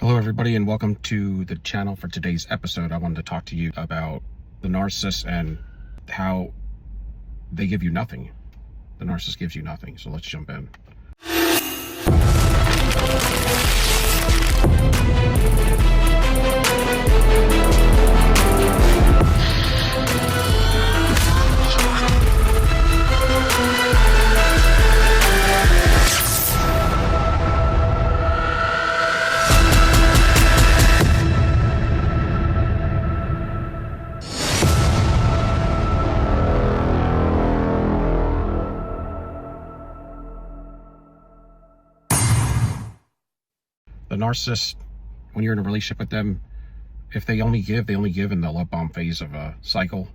Hello everybody and welcome to the channel. For today's episode, I wanted to talk to you about the narcissist and how they give you nothing. The narcissist gives you nothing. So let's jump in. The narcissist, when you're in a relationship with them, if they only give in the love bomb phase of a cycle,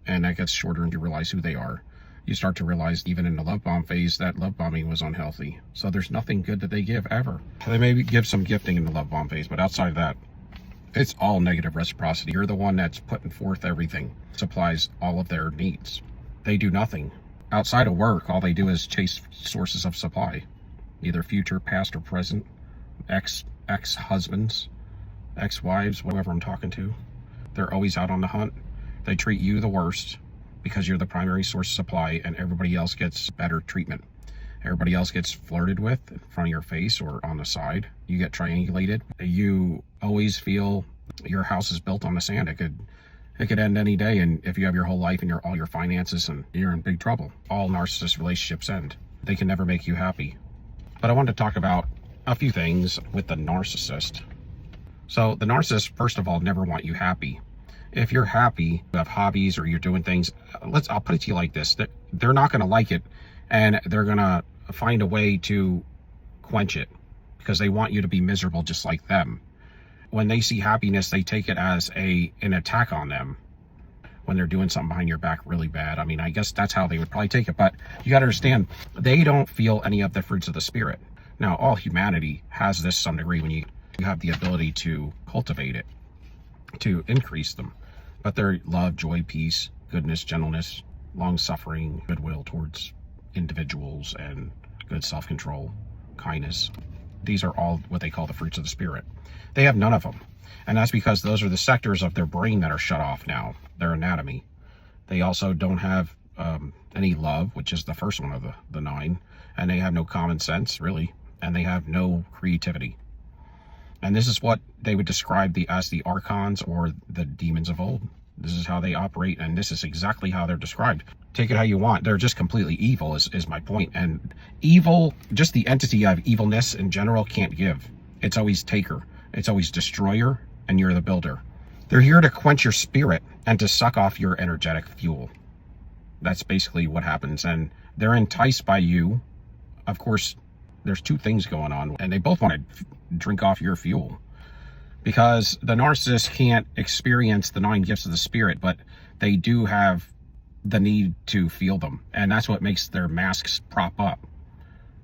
and that gets shorter and you realize who they are. You start to realize even in the love bomb phase that love bombing was unhealthy. So there's nothing good that they give ever. They maybe give some gifting in the love bomb phase, but outside of that, it's all negative reciprocity. You're the one that's putting forth everything, supplies all of their needs. They do nothing. Outside of work, all they do is chase sources of supply, either future, past, or present. Ex-husbands, ex-wives, whatever I'm talking to. They're always out on the hunt. They treat you the worst because you're the primary source of supply, and everybody else gets better treatment. Everybody else gets flirted with in front of your face or on the side. You get triangulated. You always feel your house is built on the sand. It could end any day, and if you have your whole life and all your finances, and you're in big trouble. All narcissist relationships end. They can never make you happy. But I wanted to talk about a few things with the narcissist. So the narcissist, first of all, never want you happy. If you're happy, you have hobbies, or you're doing things, I'll put it to you like this. They're not going to like it, and they're going to find a way to quench it because they want you to be miserable just like them. When they see happiness, they take it as an attack on them when they're doing something behind your back really bad. I mean, I guess that's how they would probably take it, but you got to understand, they don't feel any of the fruits of the spirit. Now, all humanity has this to some degree when you have the ability to cultivate it, to increase them. But their love, joy, peace, goodness, gentleness, long-suffering, goodwill towards individuals, and good self-control, kindness, these are all what they call the fruits of the spirit. They have none of them. And that's because those are the sectors of their brain that are shut off now, their anatomy. They also don't have any love, which is the first one of the 9. And they have no common sense, really. And they have no creativity. And this is what they would describe as the archons or the demons of old. This is how they operate, and this is exactly how they're described. Take it how you want. They're just completely evil is my point. And evil, just the entity of evilness in general, can't give. It's always taker. It's always destroyer, and you're the builder. They're here to quench your spirit and to suck off your energetic fuel. That's basically what happens. And they're enticed by you. Of course, there's two things going on, and they both want to drink off your fuel, because the narcissist can't experience the 9 gifts of the spirit, but they do have the need to feel them, and that's what makes their masks prop up.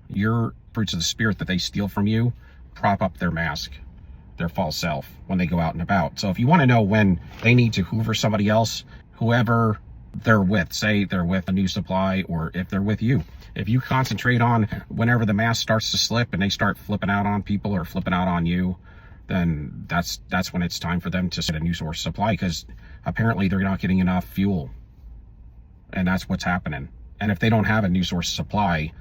Your fruits of the spirit that they steal from you prop up their mask, their false self, when they go out and about. So if you want to know when they need to hoover somebody else, whoever they're with, say they're with a new supply, or if they're with you, if you concentrate on whenever the mask starts to slip and they start flipping out on people or flipping out on you, then that's when it's time for them to set a new source of supply, because apparently they're not getting enough fuel, and that's what's happening. And if they don't have a new source of supply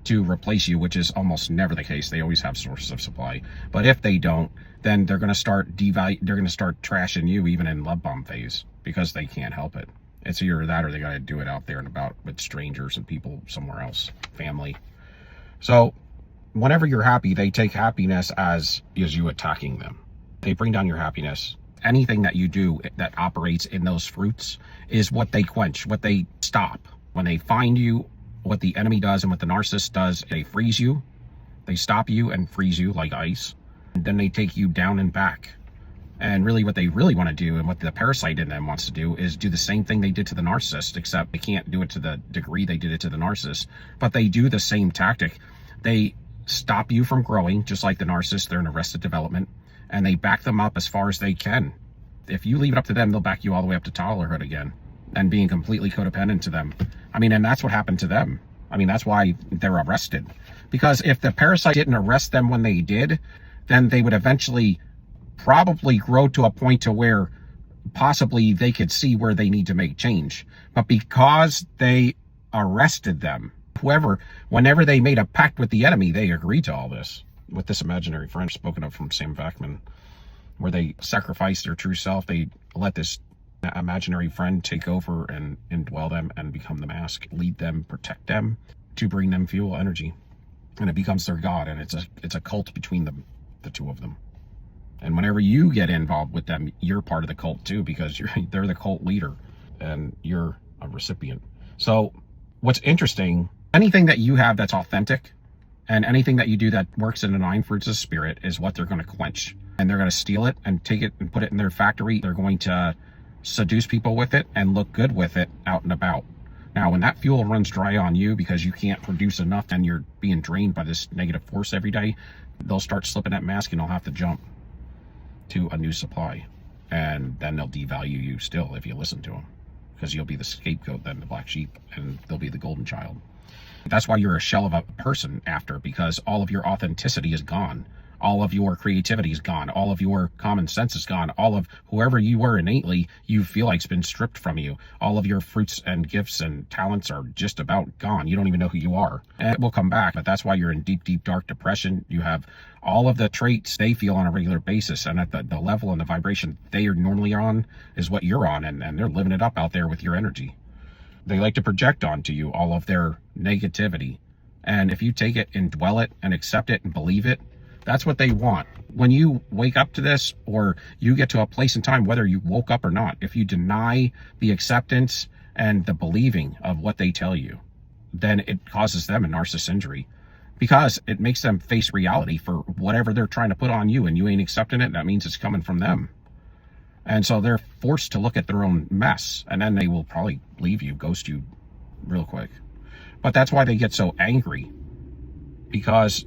to replace you, which is almost never the case, they always have sources of supply, but if they don't, then they're going to start trashing you even in love bomb phase, because they can't help it. It's either that or they got to do it out there and about with strangers and people somewhere else, family. So whenever you're happy, they take happiness as you attacking them. They bring down your happiness. Anything that you do that operates in those fruits is what they quench, what they stop. When they find you, what the enemy does and what the narcissist does, they freeze you. They stop you and freeze you like ice. And then they take you down and back. And really what they really want to do, and what the parasite in them wants to do, is do the same thing they did to the narcissist, except they can't do it to the degree they did it to the narcissist. But they do the same tactic. They stop you from growing, just like the narcissist. They're in arrested development, and they back them up as far as they can. If you leave it up to them, they'll back you all the way up to toddlerhood again, and being completely codependent to them. I mean, and that's what happened to them. I mean, that's why they're arrested. Because if the parasite didn't arrest them when they did, then they would eventually probably grow to a point to where possibly they could see where they need to make change. But because they arrested them, whenever they made a pact with the enemy, they agreed to all this. With this imaginary friend spoken of from Sam Vakman, where they sacrifice their true self, they let this imaginary friend take over and indwell them and become the mask, lead them, protect them, to bring them fuel, energy. And it becomes their god, and it's a cult between them, the two of them. And whenever you get involved with them, you're part of the cult too, because they're the cult leader and you're a recipient. So what's interesting, anything that you have that's authentic and anything that you do that works in the 9 fruits of the spirit is what they're going to quench. And they're going to steal it and take it and put it in their factory. They're going to seduce people with it and look good with it out and about. Now, when that fuel runs dry on you because you can't produce enough and you're being drained by this negative force every day, they'll start slipping that mask and they'll have to jump to a new supply. And then they'll devalue you still if you listen to them, because you'll be the scapegoat, then the black sheep, and they'll be the golden child. That's why you're a shell of a person after, because all of your authenticity is gone. All of your creativity is gone. All of your common sense is gone. All of whoever you were innately, you feel like's been stripped from you. All of your fruits and gifts and talents are just about gone. You don't even know who you are. And it will come back, but that's why you're in deep, deep, dark depression. You have all of the traits they feel on a regular basis, and at the level and the vibration they are normally on is what you're on, and they're living it up out there with your energy. They like to project onto you all of their negativity. And if you take it and dwell it and accept it and believe it, that's what they want. When you wake up to this, or you get to a place in time, whether you woke up or not, if you deny the acceptance and the believing of what they tell you, then it causes them a narcissist injury, because it makes them face reality for whatever they're trying to put on you, and you ain't accepting it. That means it's coming from them. And so they're forced to look at their own mess, and then they will probably leave you, ghost you real quick. But that's why they get so angry, because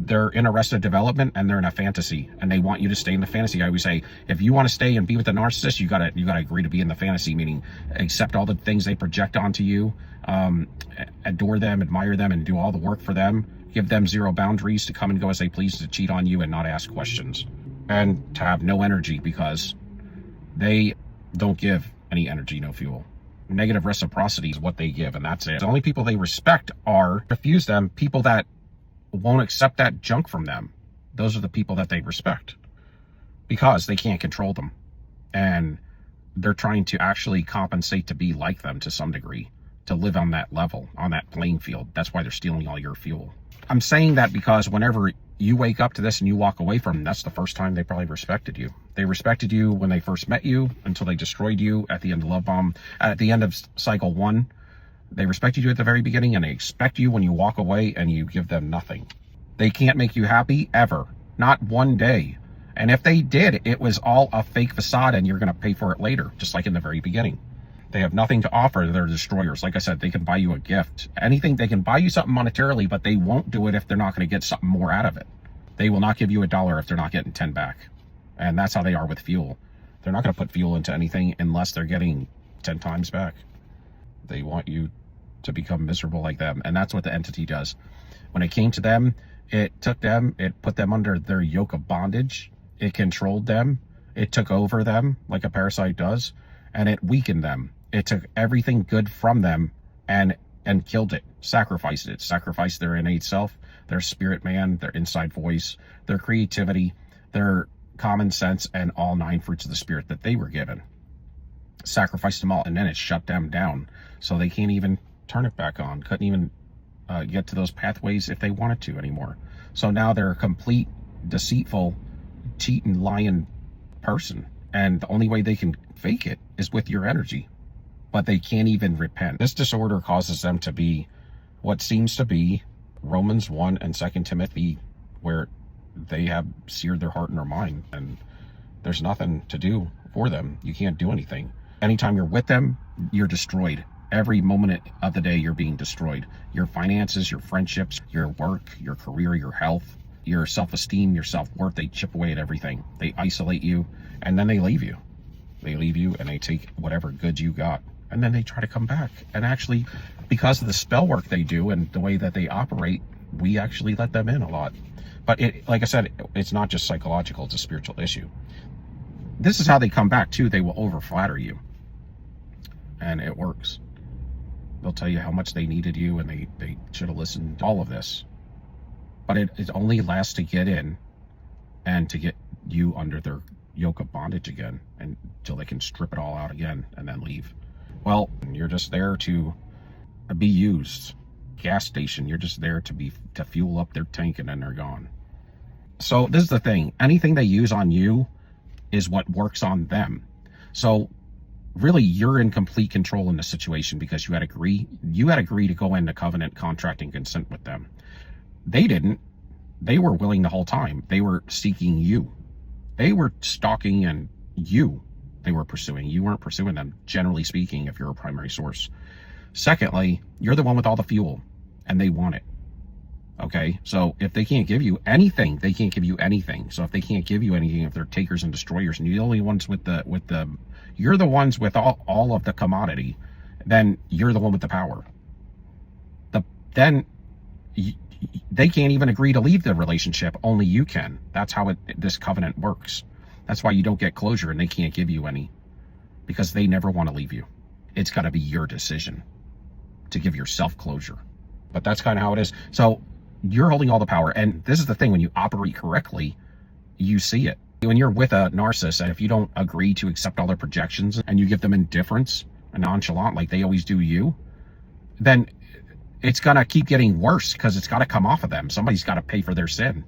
they're in arrested development and they're in a fantasy, and they want you to stay in the fantasy. I always say, if you want to stay and be with the narcissist, you gotta agree to be in the fantasy, meaning accept all the things they project onto you, adore them, admire them, and do all the work for them. Give them zero boundaries to come and go as they please, to cheat on you and not ask questions, and to have no energy, because they don't give any energy, no fuel. Negative reciprocity is what they give, and that's it. The only people they respect are, refuse them, people that won't accept that junk from them. Those are the people that they respect, because they can't control them, and they're trying to actually compensate to be like them to some degree, to live on that level, on that playing field. That's why they're stealing all your fuel. I'm saying that because whenever you wake up to this and you walk away from them, that's the first time they probably respected you. They respected you when they first met you, until they destroyed you at the end of Love Bomb. At the end of cycle 1, they respected you at the very beginning, and they expect you when you walk away and you give them nothing. They can't make you happy ever, not one day. And if they did, it was all a fake facade, and you're going to pay for it later, just like in the very beginning. They have nothing to offer. They're destroyers. Like I said, they can buy you a gift. Anything, they can buy you something monetarily, but they won't do it if they're not going to get something more out of it. They will not give you $1 if they're not getting 10 back. And that's how they are with fuel. They're not going to put fuel into anything unless they're getting 10 times back. They want you to become miserable like them. And that's what the entity does. When it came to them, it took them, it put them under their yoke of bondage. It controlled them. It took over them like a parasite does. And it weakened them. It took everything good from them and killed it, sacrificed their innate self, their spirit man, their inside voice, their creativity, their common sense, and all 9 fruits of the spirit that they were given. Sacrificed them all, and then it shut them down. So they can't even turn it back on, couldn't even get to those pathways if they wanted to anymore. So now they're a complete, deceitful, cheating, lying person. And the only way they can fake it is with your energy. But they can't even repent. This disorder causes them to be what seems to be Romans 1 and 2 Timothy, where they have seared their heart and their mind, and there's nothing to do for them. You can't do anything. Anytime you're with them, you're destroyed. Every moment of the day, you're being destroyed. Your finances, your friendships, your work, your career, your health, your self-esteem, your self-worth, they chip away at everything. They isolate you, and then they leave you. They leave you, and they take whatever goods you got. And then they try to come back. And actually, because of the spell work they do and the way that they operate, we actually let them in a lot. But like I said, it's not just psychological, it's a spiritual issue. This is how they come back too. They will over flatter you. And it works. They'll tell you how much they needed you and they should have listened to all of this. But it only lasts to get in and to get you under their yoke of bondage again, and until they can strip it all out again and then leave. Well, you're just there to be used. Gas station, you're just there to fuel up their tank, and then they're gone. So this is the thing, anything they use on you is what works on them. So really, you're in complete control in the situation, because you had agreed to go into covenant, contract, and consent with them. They didn't. They were willing the whole time. They were seeking you. They were stalking, and they were pursuing. You weren't pursuing them, generally speaking, if you're a primary source. Secondly, you're the one with all the fuel, and they want it. Okay, so if they can't give you anything, they can't give you anything. So if they can't give you anything, if they're takers and destroyers, and you're the only ones you're the ones with all of the commodity, then you're the one with the power. They can't even agree to leave the relationship. Only you can. That's how this covenant works. That's why you don't get closure, and they can't give you any, because they never want to leave you. It's got to be your decision to give yourself closure. But that's kind of how it is. So you're holding all the power. And this is the thing, when you operate correctly, you see it. When you're with a narcissist, and if you don't agree to accept all their projections, and you give them indifference and nonchalant like they always do you, then it's going to keep getting worse, because it's got to come off of them. Somebody's got to pay for their sin.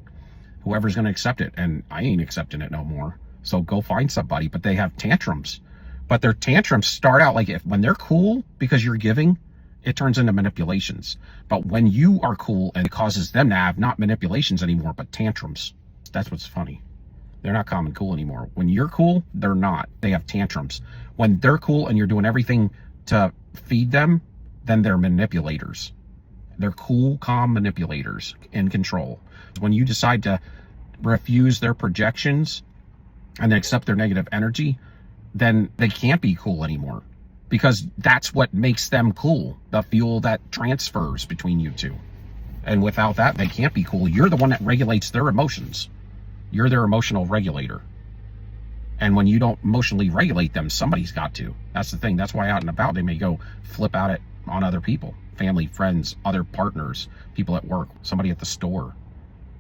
Whoever's going to accept it. And I ain't accepting it no more. So go find somebody. But they have tantrums. But their tantrums start out like, when they're cool because you're giving, it turns into manipulations. But when you are cool, and it causes them to have not manipulations anymore, but tantrums. That's what's funny. They're not calm and cool anymore. When you're cool, they're not. They have tantrums. When they're cool and you're doing everything to feed them, then they're manipulators. They're cool, calm manipulators in control. When you decide to refuse their projections and accept their negative energy, then they can't be cool anymore, because that's what makes them cool, the fuel that transfers between you two. And without that, they can't be cool. You're the one that regulates their emotions. You're their emotional regulator. And when you don't emotionally regulate them, somebody's got to. That's the thing. That's why out and about, they may go flip out on other people, family, friends, other partners, people at work, somebody at the store.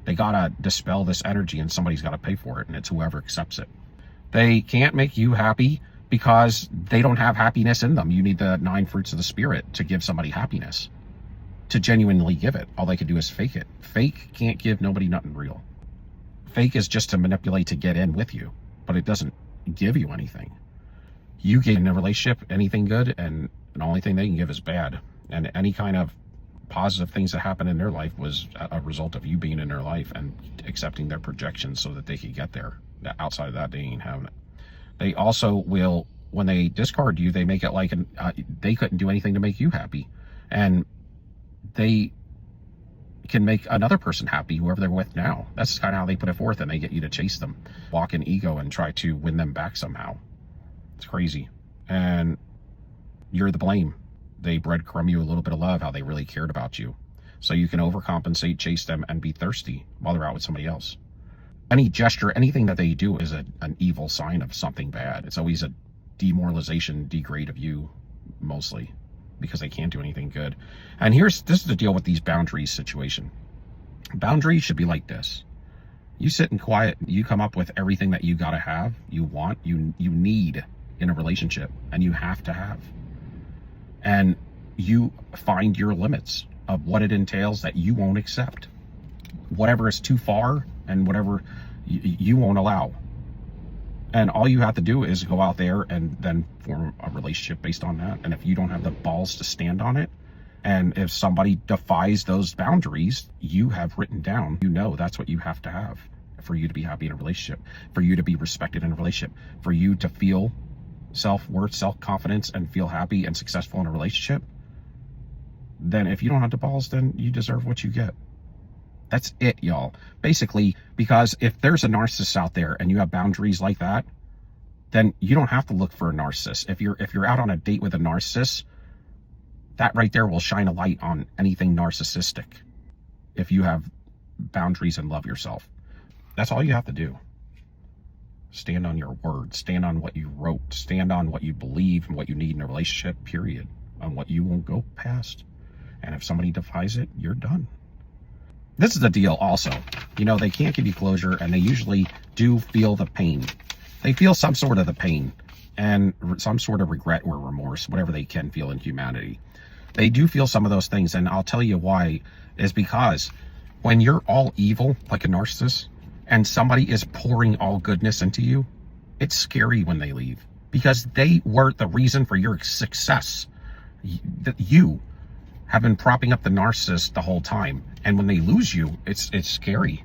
They got to dispel this energy, and somebody's got to pay for it, and it's whoever accepts it. They can't make you happy because they don't have happiness in them. You need the 9 fruits of the Spirit to give somebody happiness, to genuinely give it. All they can do is fake it. Fake can't give nobody nothing real. Fake is just to manipulate to get in with you, but it doesn't give you anything. You get in a relationship anything good, and the only thing they can give is bad. And any kind of positive things that happen in their life was a result of you being in their life and accepting their projections so that they could get there. Outside of that, they ain't having it. They also will, when they discard you, they make it like they couldn't do anything to make you happy. And they can make another person happy, whoever they're with now. That's kind of how they put it forth, and they get you to chase them, walk in ego, and try to win them back somehow. It's crazy. And you're the blame. They breadcrumb you a little bit of love, how they really cared about you. So you can overcompensate, chase them, and be thirsty while they're out with somebody else. Any gesture, anything that they do is an evil sign of something bad. It's always a demoralization, degrade of you, mostly, because they can't do anything good. And this is the deal with these boundaries situation. Boundaries should be like this. You sit in quiet, you come up with everything that you gotta have, you want, you need in a relationship, and you have to have. And you find your limits of what it entails that you won't accept. Whatever is too far, and whatever you won't allow. And all you have to do is go out there and then form a relationship based on that. And if you don't have the balls to stand on it, and if somebody defies those boundaries, you have written down, that's what you have to have for you to be happy in a relationship, for you to be respected in a relationship, for you to feel self-worth, self-confidence, and feel happy and successful in a relationship. Then if you don't have the balls, then you deserve what you get. That's it, y'all. Basically, because if there's a narcissist out there and you have boundaries like that, then you don't have to look for a narcissist. If you're out on a date with a narcissist, that right there will shine a light on anything narcissistic. If you have boundaries and love yourself. That's all you have to do. Stand on your word, stand on what you wrote, stand on what you believe and what you need in a relationship, period, on what you won't go past. And if somebody defies it, you're done. This is the deal also. You know, they can't give you closure, and they usually do feel the pain. They feel some sort of the pain and some sort of regret or remorse, whatever they can feel in humanity. They do feel some of those things, and I'll tell you why, is because when you're all evil, like a narcissist, and somebody is pouring all goodness into you, it's scary when they leave, because they were the reason for your success. You have been propping up the narcissist the whole time, and when they lose you, it's scary.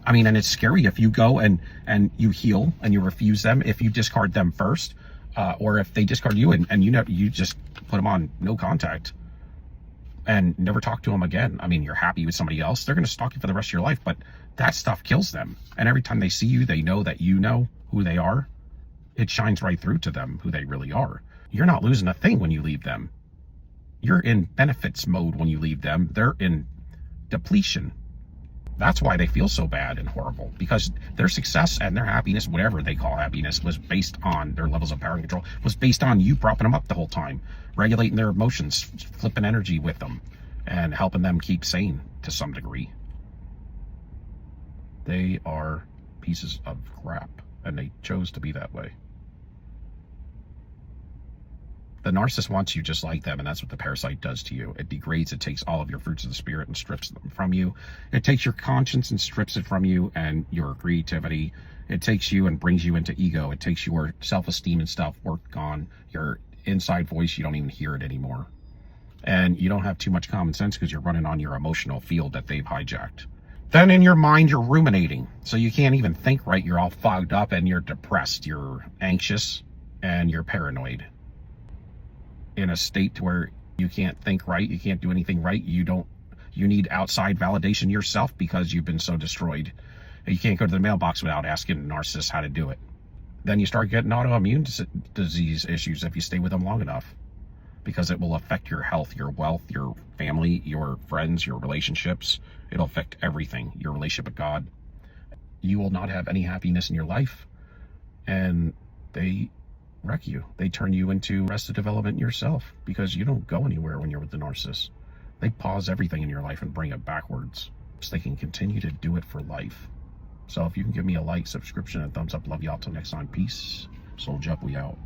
I mean, and it's scary if you go and you heal and you refuse them, if you discard them first, or if they discard you and you just put them on no contact and never talk to them again. I mean, you're happy with somebody else, they're going to stalk you for the rest of your life, but that stuff kills them. And every time they see you, they know that you know who they are. It shines right through to them who they really are. You're not losing a thing when you leave them. You're in benefits mode when you leave them. They're in depletion. That's why they feel so bad and horrible, because their success and their happiness, whatever they call happiness, was based on their levels of power and control, was based on you propping them up the whole time, regulating their emotions, flipping energy with them, and helping them keep sane to some degree. They are pieces of crap, and they chose to be that way. The narcissist wants you just like them, and that's what the parasite does to you. It degrades, it takes all of your fruits of the spirit and strips them from you. It takes your conscience and strips it from you, and your creativity. It takes you and brings you into ego. It takes your self-esteem and self-worth gone. Your inside voice, you don't even hear it anymore. And you don't have too much common sense because you're running on your emotional field that they've hijacked. Then in your mind, you're ruminating. So you can't even think right. You're all fogged up and you're depressed. You're anxious and you're paranoid. In a state to where you can't think right, you can't do anything right, you need outside validation yourself because you've been so destroyed. You can't go to the mailbox without asking a narcissist how to do it. Then you start getting autoimmune disease issues if you stay with them long enough, because it will affect your health, your wealth, your family, your friends, your relationships. It'll affect everything, your relationship with God. You will not have any happiness in your life, and they wreck you. They turn you into arrested development yourself, because you don't go anywhere when you're with the narcissist. They pause everything in your life and bring it backwards so they can continue to do it for life. So if you can give me a like, subscription, and thumbs up, love y'all till next time. Peace. Soldier up, we out.